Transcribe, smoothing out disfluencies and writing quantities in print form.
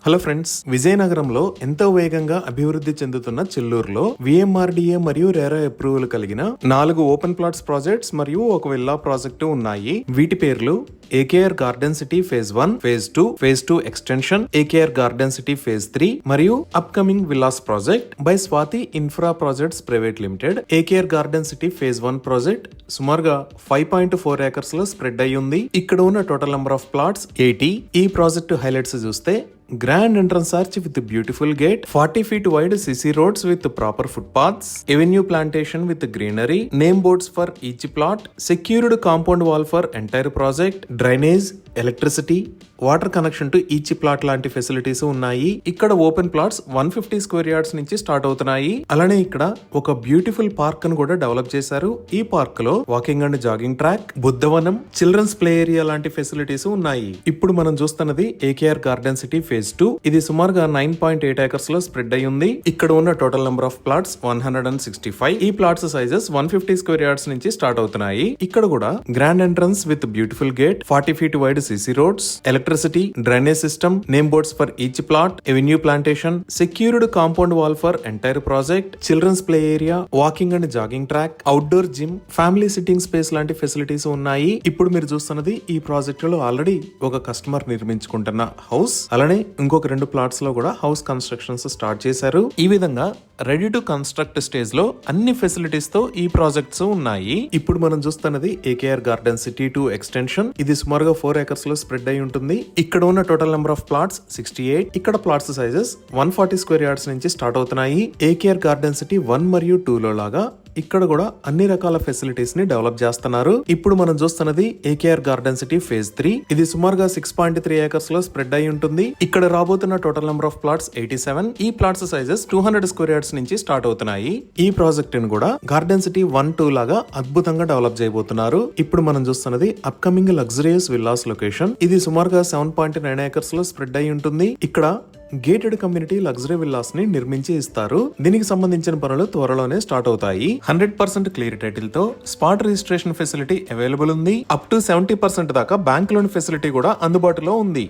Hello friends, విజయనగరంలో ఎంతో వేగంగా అభివృద్ధి చెందుతున్న చెల్లూరులో విఎంఆర్డీఏ మరియు రేరా అప్రూవల్ కలిగిన 4 ఓపెన్ ప్లాట్స్ ప్రాజెక్ట్స్ మరియు ఒక విల్లా ప్రాజెక్టు ఉన్నాయి. వీటి పేర్లు AKR garden city phase 1, phase 2, phase 2 extension, AKR garden city phase 3 మరియు upcoming villas project by Swathi infra projects private limited. AKR garden city phase 1 project సుమారుగా 5.4 acres లో spread అయి ఉంది. ఇక్కడ ఉన్న టోటల్ నెంబర్ ఆఫ్ ప్లాట్స్ 80. ఈ ప్రాజెక్టు హైలైట్స్ చూస్తే grand entrance arch with beautiful gate, 40 feet wide CC roads with proper footpaths, avenue plantation with greenery, name boards for each plot, secured compound wall for entire project, drainage, electricity, water connection to each plot లాంటి facilities ఉన్నాయి. ఇక్కడ open plots 150 square yards నుంచి start అవుతున్నాయి. అలానే ఇక్కడ ఒక beautiful park ను కూడా డెవలప్ చేశారు. ఈ పార్క్ లో walking and jogging track, Buddhavanam, children's play area లాంటి ఫెసిలిటీస్ ఉన్నాయి. ఇప్పుడు మనం చూస్తున్నది ఏకేఆర్ గార్డెన్ సిటీ ఫేజ్ 2. ఇది సుమారుగా 9.8 ఏకర్స్ లో స్ప్రెడ్ అయి ఉంది. ఇక్కడ ఉన్న టోటల్ నెంబర్ ఆఫ్ ప్లాట్స్ 165. ఈ ప్లాట్స్ సైజెస్ 150 స్క్వేర్ యార్డ్స్ నుంచి స్టార్ట్ అవుతున్నాయి. ఇక్కడ కూడా grand entrance with beautiful gate, 40 feet wide CC roads, electricity, drainage system, name boards for each plot, avenue plantation, secured compound wall for entire project, children's play area, walking and jogging track, outdoor gym, family sitting space లాంటి facilities ఉన్నాయి. ఇప్పుడు మీరు చూస్తున్నది ఈ project లో already ఒక customer నిర్మించుకుంటున్న house. అలానే ఇంకొక 2 ప్లాట్స్ లో కూడా హౌస్ కన్స్ట్రక్షన్స్ స్టార్ట్ చేశారు. ఈ విధంగా రెడీ టు కన్స్ట్రక్ట్ స్టేజ్ లో అన్ని ఫెసిలిటీస్ తో ఈ ప్రాజెక్ట్స్ ఉన్నాయి. ఇప్పుడు మనం చూస్తున్నది ఏకేఆర్ గార్డెన్ సిటీ 2 ఎక్స్టెన్షన్. ఇది సుమారుగా 4 ఏకర్స్ లో స్ప్రెడ్ అయి ఉంటుంది. ఇక్కడ ఉన్న టోటల్ నెంబర్ ఆఫ్ ప్లాట్స్ 68. ఇక్కడ ప్లాట్స్ సైజెస్ 140 స్క్వేర్ యార్డ్స్ నుంచి స్టార్ట్ అవుతున్నాయి. ఏకేఆర్ గార్డెన్ సిటీ 1 మరియు 2 లో లాగా ఇక్కడ కూడా అన్ని రకాల ఫెసిలిటీస్ ని డెవలప్ చేస్తున్నారు. ఇప్పుడు మనం చూస్తున్నది ఏకేఆర్ గార్డెన్ సిటీ ఫేజ్ 3. ఇది సుమారుగా 6.3 ఏకర్స్ లో స్ప్రెడ్ అయి ఉంటుంది. ఇక్కడ రాబోతున్న టోటల్ నెంబర్ ఆఫ్ ప్లాట్స్ 87. ఈ ప్లాట్స్ సైజెస్ 200 స్క్వేర్ యార్డ్స్ నుంచి స్టార్ట్ అవుతున్నాయి. ఈ ప్రాజెక్ట్ ని కూడా గార్డెన్ సిటీ 1, 2 లాగా అద్భుతంగా డెవలప్ చేయబోతున్నారు. ఇప్పుడు మనం చూస్తున్నది అప్కమింగ్ లగ్జరియస్ విల్లాస్ లొకేషన్. ఇది సుమారుగా 7.9 ఏకర్స్ లో స్ప్రెడ్ అయి ఉంటుంది. ఇక్కడ గేటెడ్ కమ్యూనిటీ లగ్జరీ విల్లాస్ ని నిర్మించి ఇస్తారు. దీనికి సంబంధించిన పనులు త్వరలోనే స్టార్ట్ అవుతాయి. 100% క్లియర్ టైటిల్ తో స్పాట్ రిజిస్ట్రేషన్ ఫెసిలిటీ అవైలబుల్ ఉంది. అప్ టు 70% దాకా బ్యాంక్ లోన్ ఫెసిలిటీ కూడా అందుబాటులో ఉంది.